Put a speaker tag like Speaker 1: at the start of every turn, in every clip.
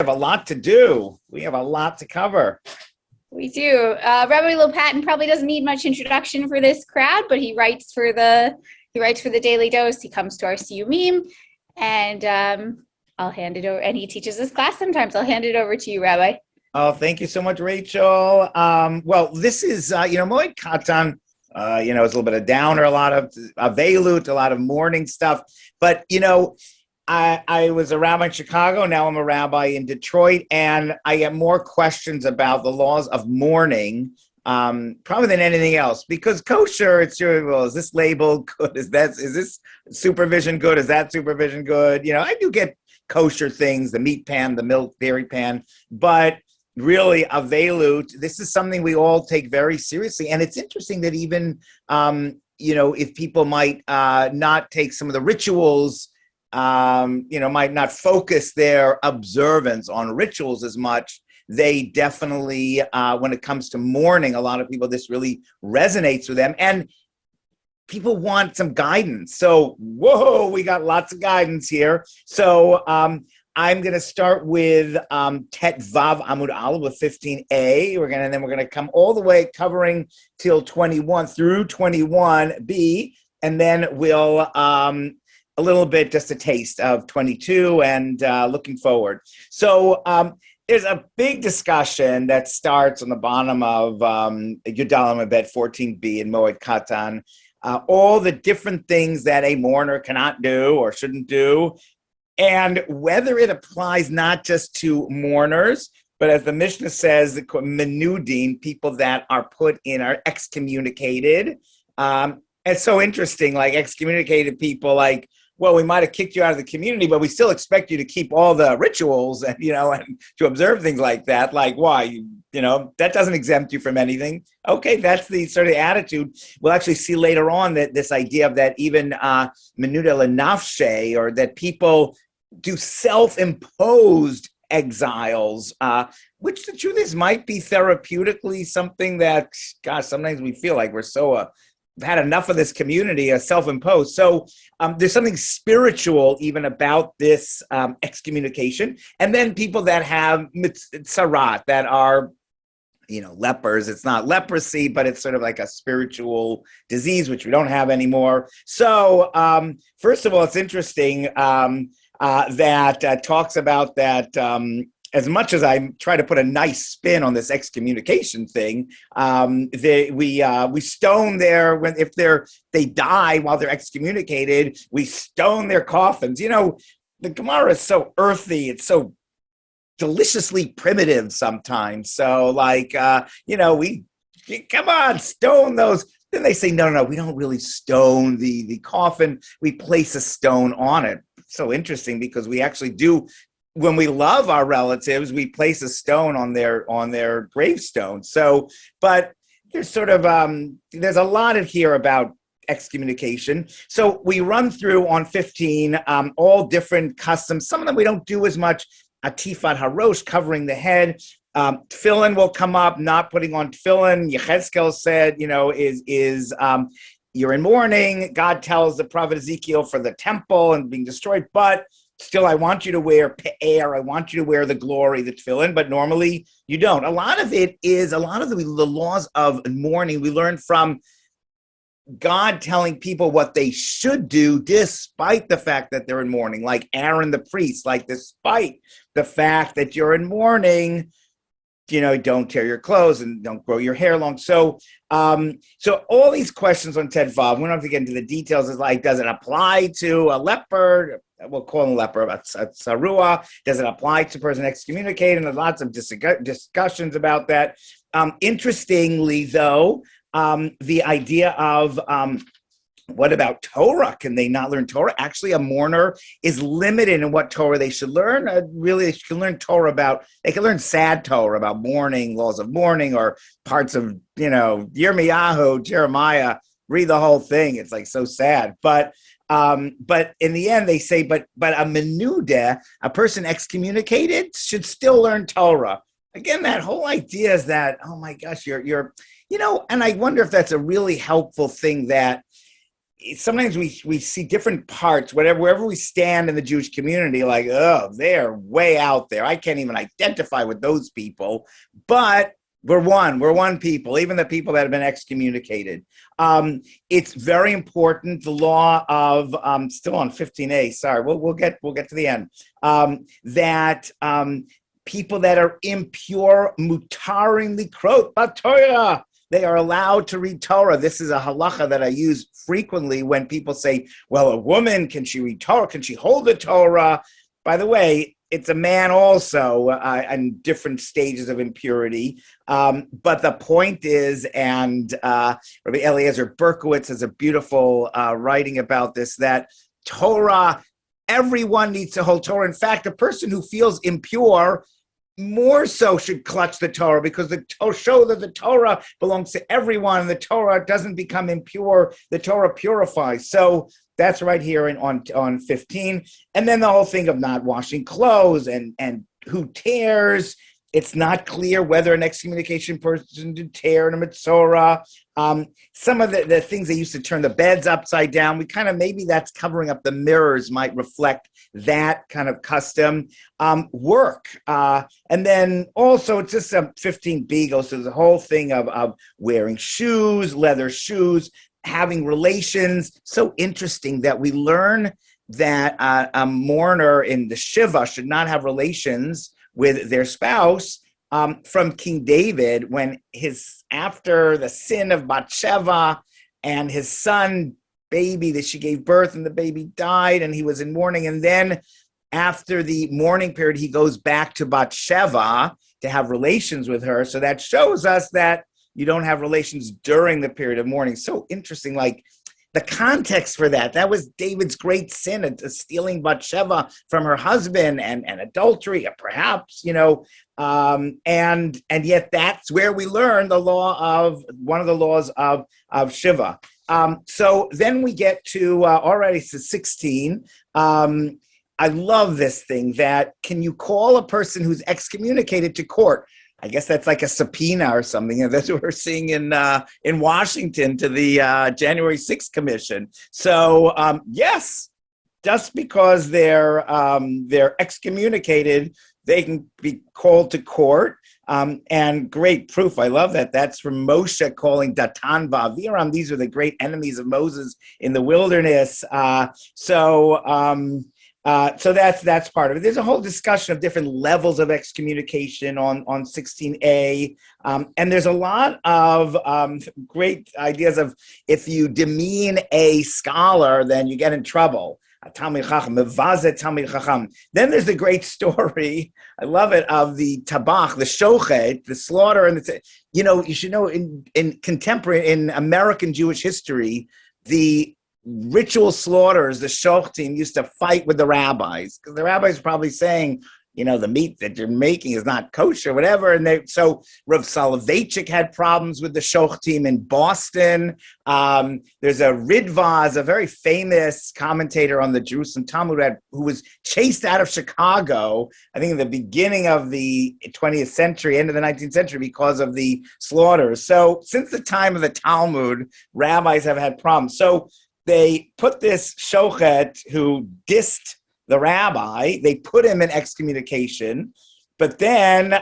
Speaker 1: Have a lot to do. We have a lot to cover.
Speaker 2: We do. Rabbi Lopatin probably doesn't need much introduction for this crowd, but he writes for the Daily Dose. He comes to our Yomim, and I'll hand it over. And he teaches this class sometimes. I'll hand it over to you, Rabbi.
Speaker 1: Oh, thank you so much, Rachel. Well, this is Moed Katan. It's a little bit of downer, a lot of avelut, a lot of mourning stuff. But I was a rabbi in Chicago. Now I'm a rabbi in Detroit, and I get more questions about the laws of mourning, probably than anything else. Because kosher, it's well, is this label good? Is this supervision good? Is that supervision good? I do get kosher things, the meat pan, the milk dairy pan, but really avelut, this is something we all take very seriously. And it's interesting that even if people might not take some of the rituals, might not focus their observance on rituals as much, they definitely, when it comes to mourning, a lot of people, this really resonates with them. And people want some guidance. So, we got lots of guidance here. So I'm going to start with Tet Vav Amud Aleph with 15a. We're going to come all the way covering till 21 through 21b, and then we'll a little bit, just a taste of 22 and looking forward. So there's a big discussion that starts on the bottom of Yudalam Abed 14b in Moed Katan, all the different things that a mourner cannot do or shouldn't do, and whether it applies not just to mourners, but as the Mishnah says, the menudin, people that are excommunicated. It's so interesting, like excommunicated people, like, well, we might have kicked you out of the community, but we still expect you to keep all the rituals and, and to observe things like that. Like, why? That doesn't exempt you from anything. Okay, that's the sort of attitude. We'll actually see later on that this idea of that even menuda lenafshe, or that people do self-imposed exiles, which the truth is might be therapeutically something that, gosh, sometimes we feel like we're so had enough of this community, self-imposed. So there's something spiritual even about this excommunication. And then people that have mitzarat, that are, lepers. It's not leprosy, but it's sort of like a spiritual disease, which we don't have anymore. So first of all, it's interesting that talks about that. As much as I try to put a nice spin on this excommunication thing, we stone if they die while they're excommunicated, we stone their coffins. The Gemara is so earthy; it's so deliciously primitive sometimes. So, we come on, stone those. Then they say, no, we don't really stone the coffin. We place a stone on it. So interesting, because we actually do. When we love our relatives, we place a stone on their gravestone. So, but there's sort of there's a lot in here about excommunication. So we run through on 15 all different customs. Some of them we don't do as much. Atifat harosh, covering the head. Tefillin will come up. Not putting on tefillin. Yechezkel said, is you're in mourning. God tells the prophet Ezekiel for the temple and being destroyed, but still, I want you to wear pe'er. I want you to wear the glory, the tefillin, but normally you don't. A lot of the laws of mourning we learn from God telling people what they should do despite the fact that they're in mourning, like Aaron the priest, like despite the fact that you're in mourning, don't tear your clothes and don't grow your hair long. So all these questions on Tet Vav, we don't have to get into the details. Is like, does it apply to a leper? We'll call him a leper, a sarua. Does it apply to a person excommunicated? And there's lots of discussions about that. Interestingly, though, the idea of what about Torah? Can they not learn Torah? Actually, a mourner is limited in what Torah they should learn. They can learn Torah they can learn sad Torah about mourning, laws of mourning, or parts of, Yirmiyahu, Jeremiah, read the whole thing. It's like so sad. But in the end, they say, but a menuda, a person excommunicated, should still learn Torah. Again, that whole idea is that, oh my gosh, you're and I wonder if that's a really helpful thing, that sometimes we see different parts, wherever we stand in the Jewish community, like, oh, they're way out there. I can't even identify with those people, but we're one people, even the people that have been excommunicated. It's very important. The law of still on 15a. Sorry, we'll get to the end. That people that are impure, mutaring likrot b'Torah. They are allowed to read Torah. This is a halacha that I use frequently when people say, well, a woman, can she read Torah? Can she hold the Torah? By the way, it's a man also in different stages of impurity. But the point is, and Rabbi Eliezer Berkowitz has a beautiful writing about this, that Torah, everyone needs to hold Torah. In fact, a person who feels impure more so should clutch the Torah, because the show that the Torah belongs to everyone, and the Torah doesn't become impure. The Torah purifies. So that's right here on 15. And then the whole thing of not washing clothes and who tears. It's not clear whether an excommunication person did tear in a Mitzorah. Some of the things they used to turn the beds upside down, we kind of, maybe that's covering up the mirrors, might reflect that kind of custom. Work. And then also it's just a 15b goes to the whole thing of wearing shoes, leather shoes, having relations. So interesting that we learn that a mourner in the shiva should not have relations with their spouse, from King David, when after the sin of Bathsheba and his son baby that she gave birth, and the baby died and he was in mourning. And then after the mourning period, he goes back to Bathsheba to have relations with her. So that shows us that you don't have relations during the period of mourning. So interesting, like the context for that was David's great sin, stealing Bathsheba from her husband, and adultery, perhaps, and yet that's where we learn one of the laws of shiva. So then we get to already to 16. I love this thing, that can you call a person who's excommunicated to court? I guess that's like a subpoena or something. And that's what we're seeing in Washington to the January 6th Commission. So yes, just because they're excommunicated, they can be called to court. And great proof. I love that. That's from Moshe calling Datan va'Aviram. These are the great enemies of Moses in the wilderness. So that's part of it. There's a whole discussion of different levels of excommunication on 16a. And there's a lot of great ideas of, if you demean a scholar, then you get in trouble. Talmid Chacham, Mevazet Talmid Chacham. Then there's the great story, I love it, of the tabach, the shochet, the slaughter, and you should know in American Jewish history, the ritual slaughters, the shochtim used to fight with the rabbis, because the rabbis are probably saying, the meat that you're making is not kosher, whatever. And so Rav Soloveitchik had problems with the shochtim in Boston. There's a Ridvaz, a very famous commentator on the Jerusalem Talmud, who was chased out of Chicago, I think in the beginning of the 20th century, end of the 19th century, because of the slaughters. So since the time of the Talmud, rabbis have had problems. So they put this shochet who dissed the rabbi, they put him in excommunication, but then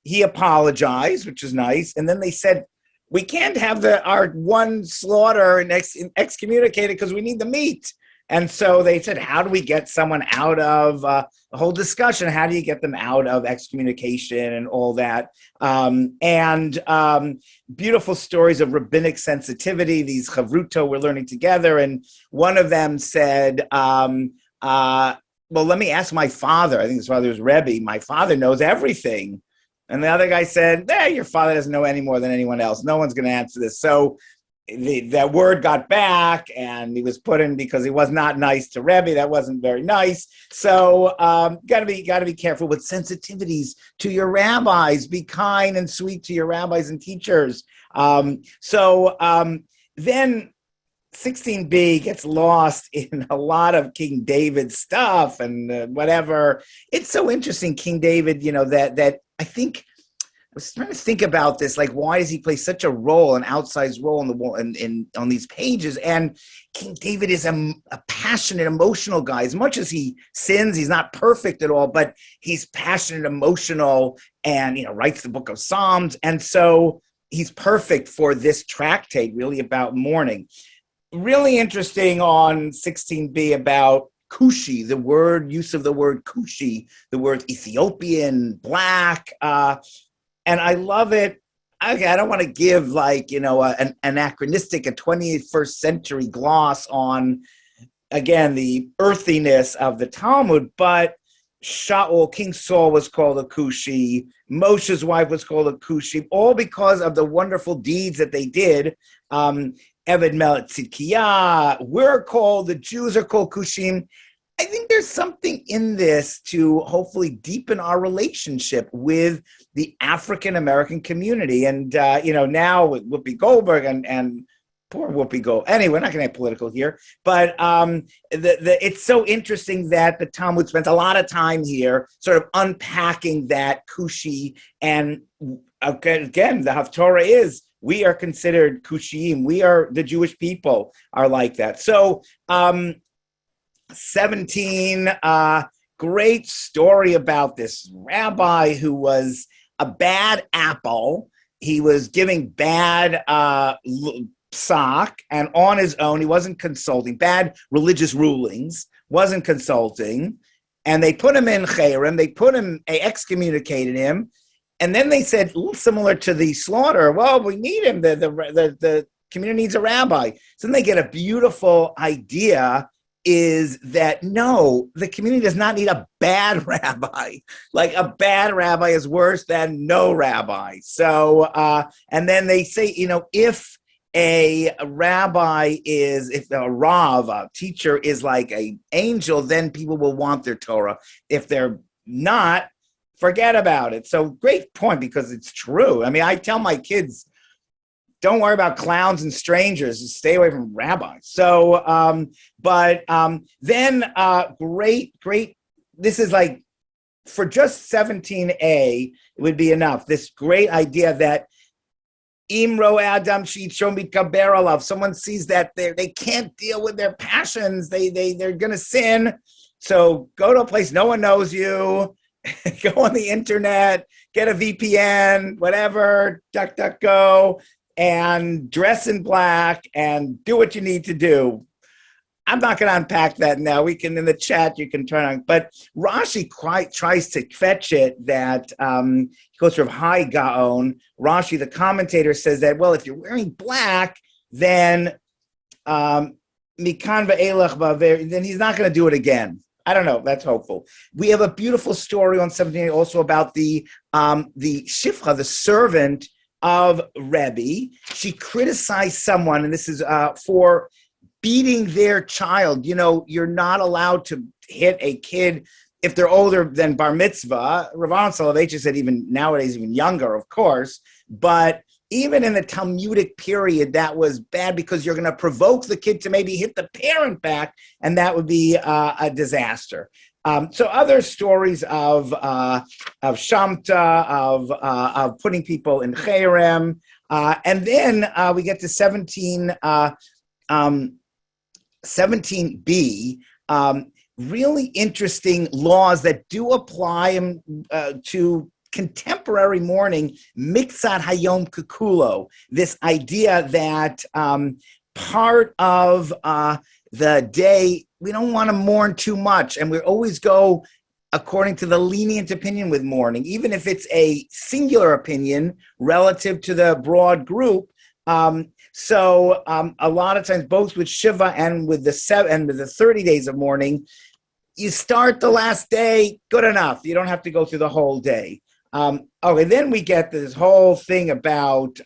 Speaker 1: he apologized, which is nice. And then they said, we can't have our one slaughter and excommunicated because we need the meat. And so they said, how do we get someone out of a whole discussion? How do you get them out of excommunication and all that? Beautiful stories of rabbinic sensitivity, these chavruto we're learning together. And one of them said, well, let me ask my father. I think his father was Rebbe. My father knows everything. And the other guy said, your father doesn't know any more than anyone else. No one's going to answer this. So that word got back, and he was put in because he was not nice to Rebbe. That wasn't very nice. So got to be careful with sensitivities to your rabbis. Be kind and sweet to your rabbis and teachers. Then 16b gets lost in a lot of King David stuff and whatever. It's so interesting, King David, that I think was trying to think about this, like, why does he play such a role, an outsized role in the wall in on these pages? And King David is a passionate, emotional guy. As much as he sins, he's not perfect at all, but he's passionate, emotional, and writes the book of Psalms. And so he's perfect for this tractate, really about mourning. Really interesting on 16b about Cushi, the use of the word Cushi, the word Ethiopian, black, and I love it. Okay, I don't want to give an anachronistic, a 21st century gloss on, again, the earthiness of the Talmud, but King Saul was called a Cushi, Moshe's wife was called a Cushi, all because of the wonderful deeds that they did. Eved Melech Tzidkiah, the Jews are called Kushim. I think there's something in this to hopefully deepen our relationship with the African American community. And, now with Whoopi Goldberg and poor Whoopi Goldberg. Anyway, we're not going to get political here, but it's so interesting that the Talmud spends a lot of time here sort of unpacking that Kushi. And again, the Haftorah is, we are considered Kushim. The Jewish people are like that. So, 17, great story about this rabbi who was a bad apple. He was giving bad sock, and on his own, he wasn't consulting, bad religious rulings, wasn't consulting, and they put him in Cherem, they excommunicated him, and then they said, similar to the slaughter, well, we need him, the community needs a rabbi. So then they get a beautiful idea, is that no, the community does not need a bad rabbi. Like, a bad rabbi is worse than no rabbi. So, and then they say, if a rabbi if a rav, a teacher, is like an angel, then people will want their Torah. If they're not, forget about it. So great point, because it's true. I mean, I tell my kids, don't worry about clowns and strangers. Just stay away from rabbis. So, then great. This is like, for just 17a, it would be enough. This great idea that Imro Adam Shitro Mitkaber Alav. Someone sees that they can't deal with their passions. They're going to sin. So go to a place no one knows you. Go on the internet, get a VPN, whatever, DuckDuckGo, and dress in black and do what you need to do. I'm not going to unpack that now. We can, in the chat, you can turn on. But Rashi tries to fetch it that he goes from High Gaon. Rashi, the commentator, says that, well, if you're wearing black, then Mikan Ve'elach Ba'aver, then he's not going to do it again. I don't know. That's hopeful. We have a beautiful story on 17 also about the Shifra, the servant of Rebbe. She criticized someone, and this is for beating their child. You're not allowed to hit a kid if they're older than bar mitzvah. Rav Soloveitchik said even nowadays, even younger, of course. But even in the Talmudic period, that was bad, because you're going to provoke the kid to maybe hit the parent back, and that would be a disaster. So other stories of Shamta, of putting people in Cherem, and then we get to 17b, really interesting laws that do apply to contemporary mourning, Miksat Hayom Kukulo, this idea that part of the day, we don't want to mourn too much, and we always go according to the lenient opinion with mourning, even if it's a singular opinion relative to the broad group. So a lot of times, both with Shiva and with the 30 days of mourning, you start the last day, good enough. You don't have to go through the whole day. Okay, then we get this whole thing about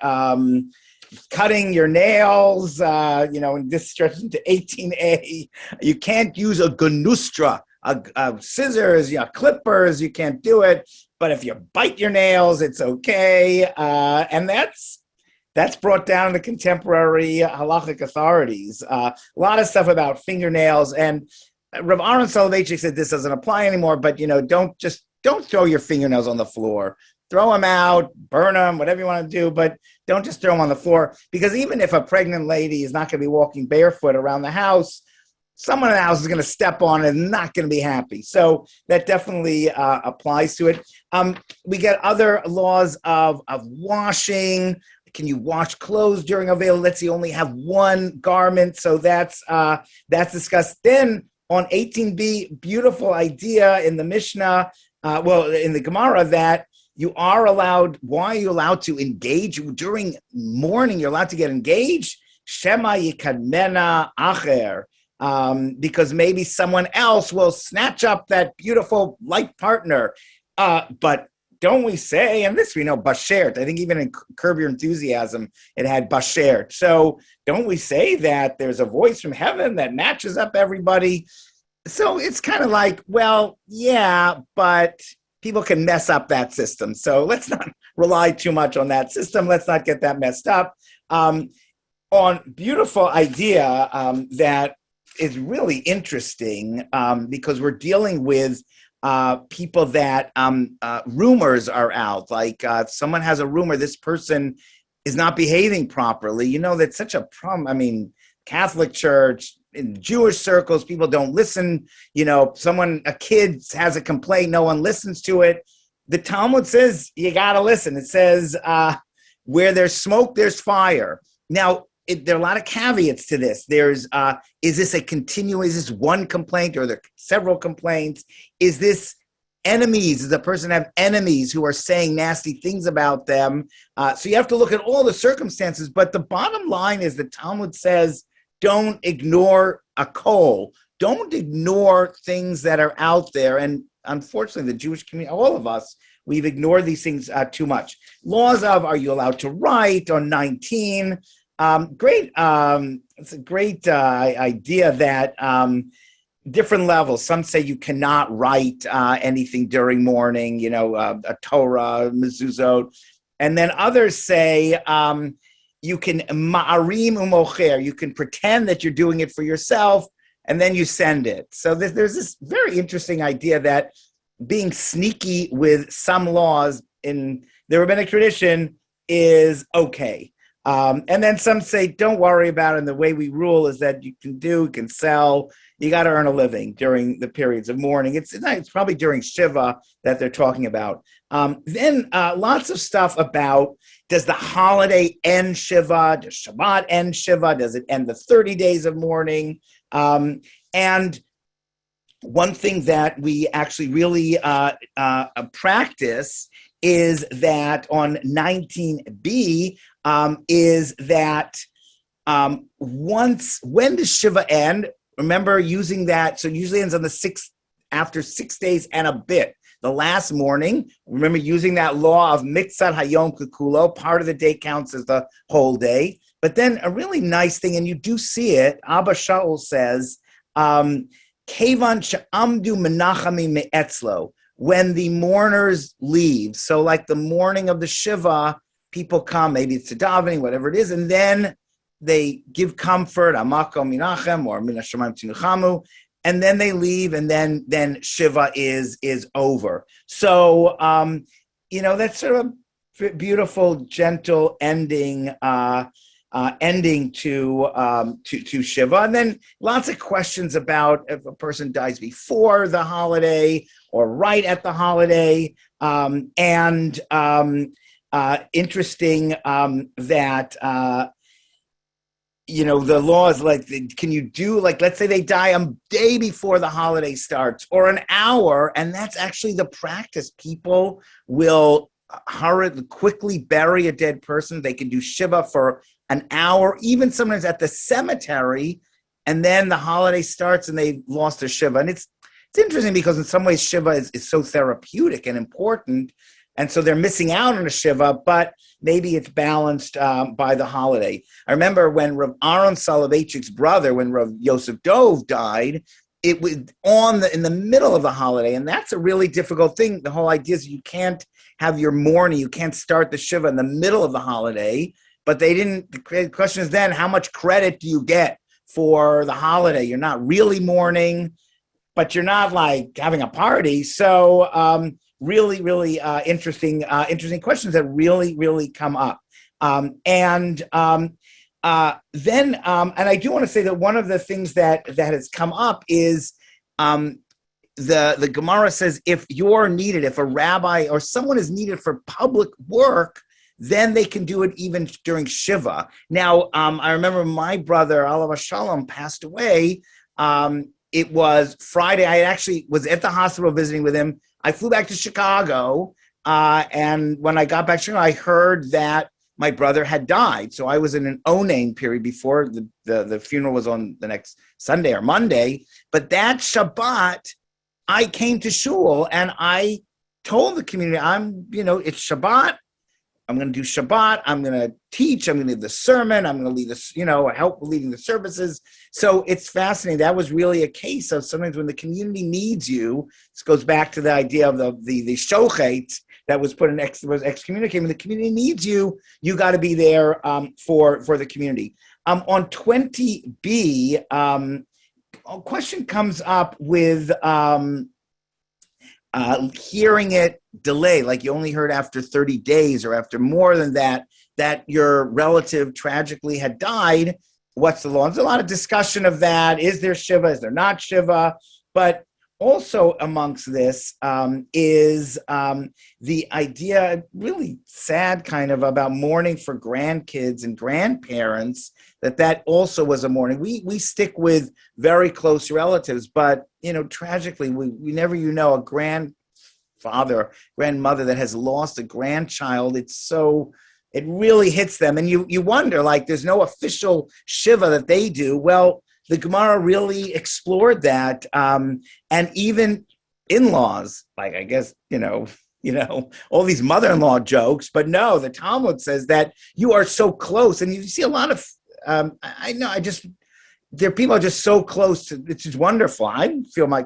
Speaker 1: cutting your nails, and this stretches into 18a. You can't use a gunustra, scissors, clippers, you can't do it. But if you bite your nails, it's okay. And that's brought down to contemporary halachic authorities. A lot of stuff about fingernails. And Rav Aaron Soloveitchik said this doesn't apply anymore, but, don't just don't throw your fingernails on the floor. Throw them out, burn them, whatever you want to do, but don't just throw them on the floor, because even if a pregnant lady is not going to be walking barefoot around the house, someone in the house is going to step on it and not going to be happy. So that definitely applies to it. We get other laws of washing. Can you wash clothes during a veil? Let's say you only have one garment. So that's discussed. Then on 18b, beautiful idea in the Mishnah, in the Gemara, that you are allowed. Why are you allowed to engage during mourning? You're allowed to get engaged. Shema yikadmena acher. Because maybe someone else will snatch up that beautiful life partner. But don't we say, and this we know, bashert, I think even in Curb Your Enthusiasm, it had bashert. So don't we say that there's a voice from heaven that matches up everybody? So it's kind of like, well, yeah, but people can mess up that system. So let's not rely too much on that system. Let's not get that messed up. On beautiful idea that is really interesting, because we're dealing with people that rumors are out. Like someone has a rumor, this person is not behaving properly. You know, that's such a problem. I mean, Catholic Church, in Jewish circles, people don't listen. You know, a kid has a complaint, no one listens to it. The Talmud says you got to listen. It says where there's smoke, there's fire. Now, there are a lot of caveats to this. There's, is this one complaint, or are there several complaints? Is this enemies? Does the person have enemies who are saying nasty things about them? So you have to look at all the circumstances. But the bottom line is the Talmud says, don't ignore a koll. Don't ignore things that are out there. And unfortunately, the Jewish community, all of us, we've ignored these things too much. Laws of, are you allowed to write on 19? Great. It's a great idea that different levels. Some say you cannot write anything during mourning, a Torah, mezuzot. And then others say you can ma'arim umocher. You can pretend that you're doing it for yourself, and then you send it. So there's this very interesting idea that being sneaky with some laws in the rabbinic tradition is okay. And then some say, don't worry about it. And the way we rule is that you can sell, you got to earn a living during the periods of mourning. It's probably during Shiva that they're talking about. Then lots of stuff about, does the holiday end Shiva? Does Shabbat end Shiva? Does it end the 30 days of mourning? And one thing that we actually really practice is that on 19b, is that when does Shiva end? Remember using that, so it usually ends on after 6 days and a bit. The last morning, remember using that law of Mitzat Hayom Kukulo, part of the day counts as the whole day. But then a really nice thing, and you do see it, Abba Shaul says, Kevan she'amdu menachami me'etzlo, when the mourners leave. So like the morning of the Shiva, people come, maybe it's to davening, whatever it is, and then they give comfort, amako minachem, or min hashamayim tinuchamu, and then they leave, and then Shiva is over. So, that's sort of a beautiful, gentle ending to Shiva. And then lots of questions about if a person dies before the holiday or right at the holiday, interesting that the law is like, can you do, like, let's say they die a day before the holiday starts or an hour, and that's actually the practice. People will quickly bury a dead person. They can do Shiva for an hour, even sometimes at the cemetery, and then the holiday starts and they've lost their Shiva. And it's interesting because in some ways Shiva is so therapeutic and important, and so they're missing out on a Shiva, but maybe it's balanced by the holiday. I remember when Rav Aaron Soloveitchik's brother, when Rav Yosef Dov died, it was in the middle of the holiday, and that's a really difficult thing. The whole idea is you can't have your mourning, you can't start the Shiva in the middle of the holiday, but the question is then, how much credit do you get for the holiday? You're not really mourning, but you're not like having a party. So really, really interesting questions that really come up. And I do want to say that one of the things that has come up is the Gemara says if you're needed, if a rabbi or someone is needed for public work, then they can do it even during shiva. Now, I remember my brother, Alav Shalom, passed away. It was Friday. I actually was at the hospital visiting with him. I flew back to Chicago, and when I got back to Chicago, I heard that my brother had died. So I was in an Onain period before the funeral was on the next Sunday or Monday. But that Shabbat, I came to shul and I told the community, it's Shabbat. I'm going to do Shabbat. I'm going to teach. I'm going to lead the sermon. I'm going to lead this, help leading the services. So it's fascinating. That was really a case of sometimes when the community needs you. This goes back to the idea of the shochet that was put in excommunicating. When the community needs you, you got to be there for the community. On 20B, a question comes up with hearing it delay, like you only heard after 30 days or after more than that your relative tragically had died. What's the law? There's a lot of discussion of that. Is there shiva? Is there not shiva? But also amongst this is the idea, really sad kind of, about mourning for grandkids and grandparents, that also was a mourning. We stick with very close relatives, but, tragically, we never, a grandfather, grandmother that has lost a grandchild. It really hits them. And you wonder, there's no official shiva that they do. Well, the Gemara really explored that, and even in-laws, I guess, all these mother-in-law jokes, but no, the Talmud says that you are so close, and you see a lot of, there are people just so close to, it's just wonderful. I feel my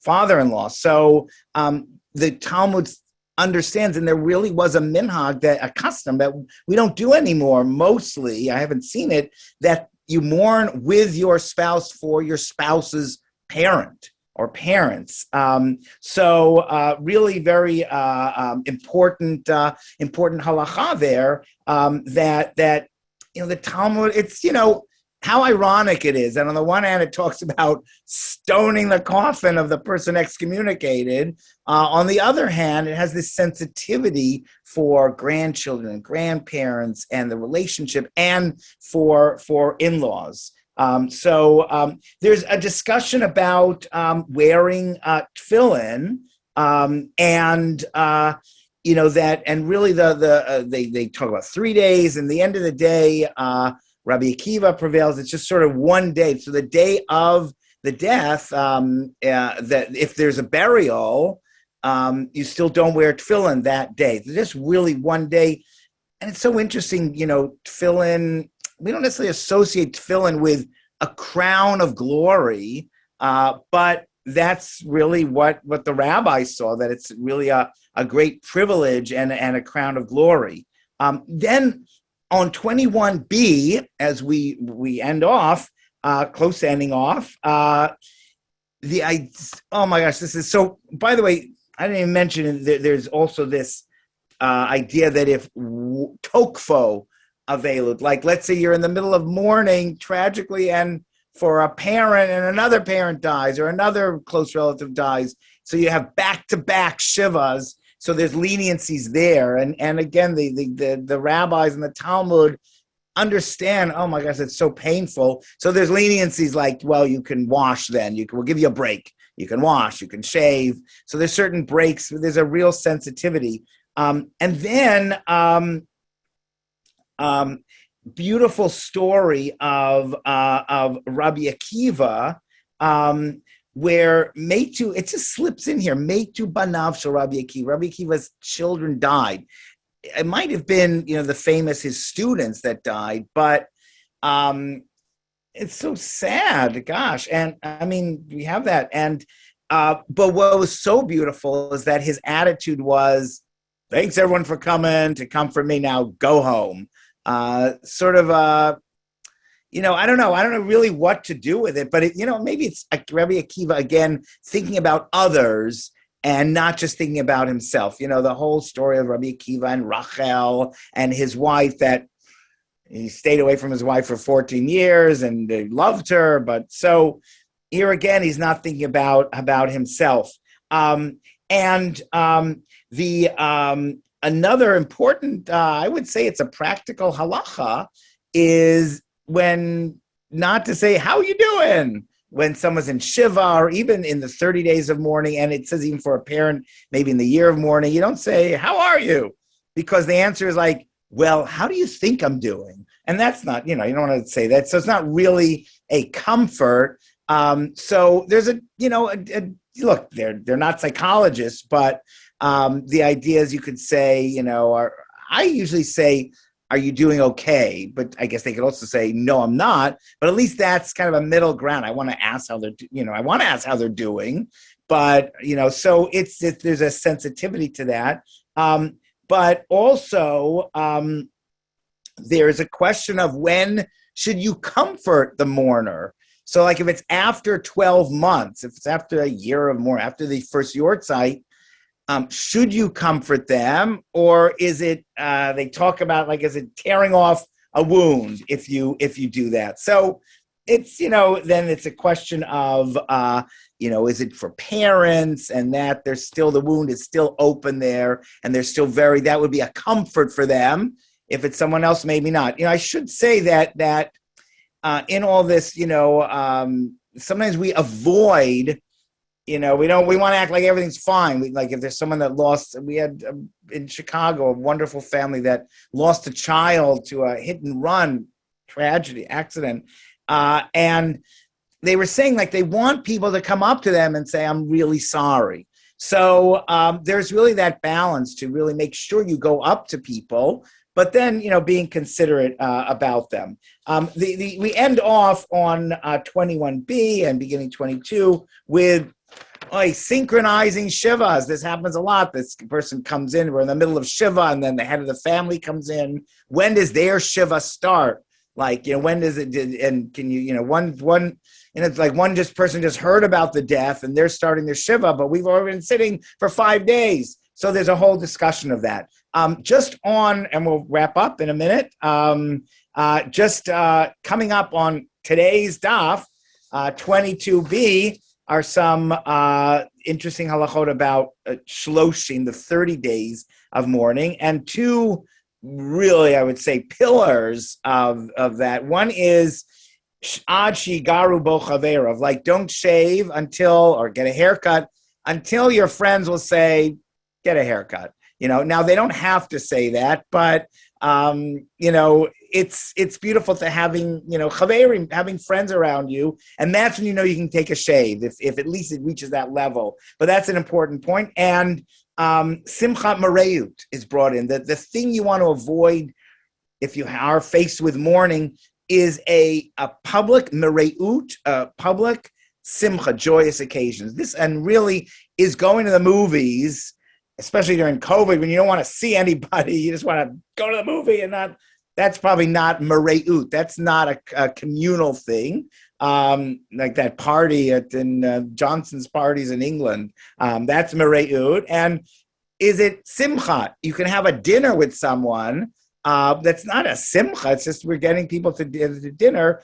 Speaker 1: father-in-law. So the Talmud understands, and there really was a minhag, a custom that we don't do anymore. Mostly, I haven't seen it, that you mourn with your spouse for your spouse's parent or parents. Really very important halacha there, that the Talmud, it's, how ironic it is. And on the one hand, it talks about stoning the coffin of the person excommunicated. On the other hand, it has this sensitivity for grandchildren and grandparents and the relationship, and for in-laws. There's a discussion about wearing tefillin, and that, and really they talk about 3 days, and the end of the day, Rabbi Akiva prevails. It's just sort of one day. So the day of the death, that if there's a burial, you still don't wear tefillin that day. It's just really one day. And it's so interesting, tefillin, we don't necessarily associate tefillin with a crown of glory, but that's really what the rabbis saw, that it's really a great privilege and a crown of glory. Then on 21B, as we end off, close to ending off, oh my gosh, this is so, by the way, I didn't even mention there's also this idea that if tokfo availed, let's say you're in the middle of mourning tragically, and for a parent and another parent dies, or another close relative dies, so you have back-to-back shivas. So there's leniencies there, and again, the rabbis and the Talmud understand. Oh my gosh, it's so painful. So there's leniencies well, you can wash. Then we'll give you a break. You can wash. You can shave. So there's certain breaks. There's a real sensitivity, and then beautiful story of Rabbi Akiva. Where Metu, it just slips in here, Metu banav shel Rabbi Akiva. Rabbi Akiva's children died. It might have been, his students that died, but it's so sad, gosh. And I mean, we have that. And but what was so beautiful is that his attitude was, thanks everyone for coming to comfort me, now go home. I don't know really what to do with it, but maybe it's Rabbi Akiva, again, thinking about others and not just thinking about himself. The whole story of Rabbi Akiva and Rachel and his wife, that he stayed away from his wife for 14 years and they loved her. But so here again, he's not thinking about himself. Another important, I would say it's a practical halacha, is when not to say, how you doing? When someone's in shiva, or even in the 30 days of mourning, and it says even for a parent, maybe in the year of mourning, you don't say, how are you? Because the answer is like, well, how do you think I'm doing? And that's not, you don't want to say that. So it's not really a comfort. So there's look, they're not psychologists, but the idea is you could say, I usually say, are you doing okay? But I guess they could also say, no, I'm not. But at least that's kind of a middle ground. I want to ask how they're doing. But, so there's a sensitivity to that. But also there's a question of when should you comfort the mourner? So like if it's after 12 months, if it's after a year or more, after the first yortzeit, should you comfort them, or is it? They talk about is it tearing off a wound if you do that? So it's then it's a question of is it for parents, and that there's still the wound is still open there, and there's still that would be a comfort for them. If it's someone else, maybe not. I should say that in all this, sometimes we avoid. We want to act like everything's fine. If there's someone that lost, we had in Chicago, a wonderful family that lost a child to a hit and run accident. And they were saying they want people to come up to them and say, I'm really sorry. So there's really that balance to really make sure you go up to people, but then, being considerate about them. We end off on 21b and beginning 22 with synchronizing shivas. This happens a lot. This person comes in, we're in the middle of shiva, and then the head of the family comes in. When does their shiva start? When does it, and can you, one, and it's like one person just heard about the death and they're starting their shiva, but we've already been sitting for 5 days. So there's a whole discussion of that. And we'll wrap up in a minute. Coming up on today's daf, 22b, are some interesting halachot about shloshim, the 30 days of mourning, and two really, I would say, pillars of that. One is ad shigaru bo chaverov, don't shave or get a haircut until your friends will say, get a haircut. Now they don't have to say that, but it's beautiful to having chaverim, having friends around you, and that's when you can take a shave if at least it reaches that level. But that's an important point. And simchat mareut is brought in. The thing you want to avoid if you are faced with mourning is a public mareut, public simcha, joyous occasions. This and really is going to the movies, especially during COVID, when you don't want to see anybody, you just want to go to the movie and that's probably not mareut. That's not a communal thing. Like that party in Johnson's parties in England. That's mareut. And is it simcha? You can have a dinner with someone. That's not a simcha. It's just we're getting people to dinner.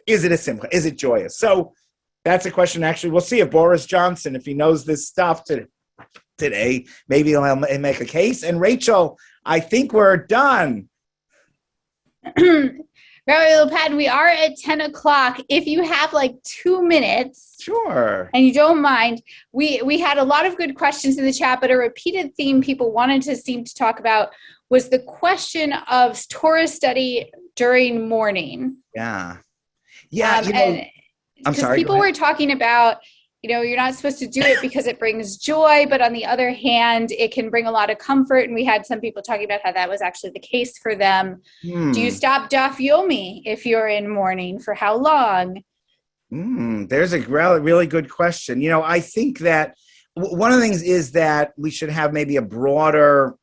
Speaker 1: Is it a simcha? Is it joyous? So that's a question. Actually, we'll see if Boris Johnson, if he knows this stuff today, maybe he'll make a case. And Rachel, I think we're done.
Speaker 2: Rabbi Patton, we are at 10 o'clock. If you have 2 minutes.
Speaker 1: Sure.
Speaker 2: And you don't mind, we had a lot of good questions in the chat, but a repeated theme people wanted to seem to talk about was the question of Torah study during mourning.
Speaker 1: Yeah. I'm sorry.
Speaker 2: People were talking about, you're not supposed to do it because it brings joy, but on the other hand, it can bring a lot of comfort. And we had some people talking about how that was actually the case for them. Do you stop daf yomi if you're in mourning? For how long?
Speaker 1: There's a really good question. I think that one of the things is that we should have maybe a broader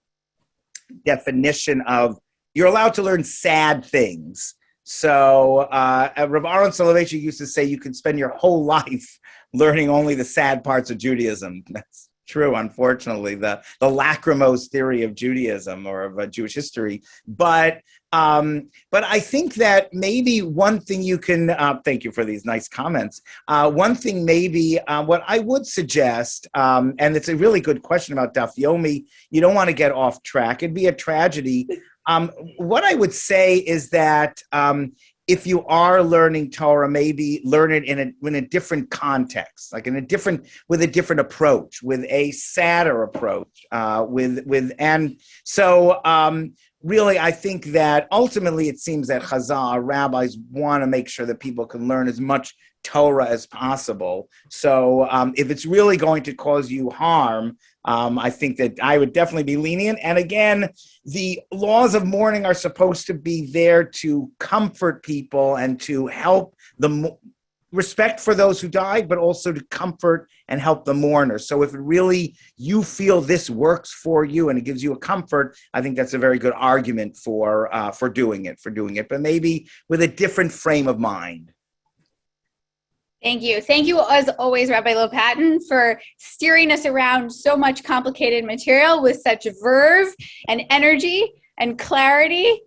Speaker 1: definition of you're allowed to learn sad things. So Rav Aaron Soloveitchik used to say you can spend your whole life learning only the sad parts of Judaism. That's true, unfortunately, the lachrymose theory of Judaism or of Jewish history. But I think that maybe one thing you can, thank you for these nice comments. One thing maybe, what I would suggest, and it's a really good question about Daf Yomi, you don't want to get off track. It'd be a tragedy. What I would say is that if you are learning Torah, maybe learn it in a different context, like with a different approach, with a sadder approach, and so really, I think that ultimately it seems that Chazal, rabbis, want to make sure that people can learn as much Torah as possible. So if it's really going to cause you harm, I think that I would definitely be lenient. And again, the laws of mourning are supposed to be there to comfort people and to help the respect for those who died, but also to comfort and help the mourner. So if it really, you feel this works for you and it gives you a comfort, I think that's a very good argument for doing it, but maybe with a different frame of mind.
Speaker 2: Thank you. Thank you, as always, Rabbi Lo Katan, for steering us around so much complicated material with such verve and energy and clarity.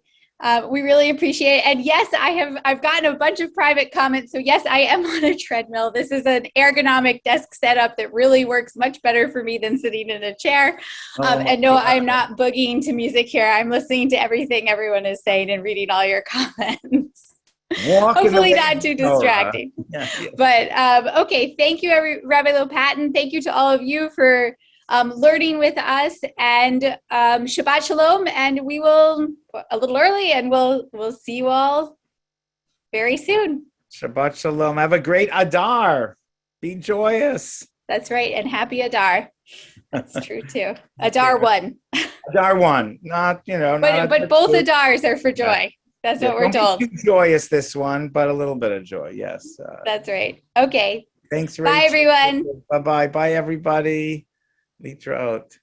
Speaker 2: We really appreciate it. And yes, I've gotten a bunch of private comments. So yes, I am on a treadmill. This is an ergonomic desk setup that really works much better for me than sitting in a chair. And no, I'm not boogieing to music here. I'm listening to everything everyone is saying and reading all your comments. Hopefully not too distracting. Yeah. But okay, thank you, Rabbi Lo Katan. Thank you to all of you for learning with us, and Shabbat Shalom. And we will a little early, and we'll see you all very soon.
Speaker 1: Shabbat Shalom. Have a great Adar. Be joyous.
Speaker 2: That's right, and happy Adar. That's true too. Adar 1.
Speaker 1: Adar 1. Not
Speaker 2: but both Adars are for joy. That's what we're told.
Speaker 1: Don't be too joyous this one, but a little bit of joy. Yes.
Speaker 2: That's right. Okay.
Speaker 1: Thanks, Rachel.
Speaker 2: Bye, everyone.
Speaker 1: Bye-bye. Bye, everybody. Litraot.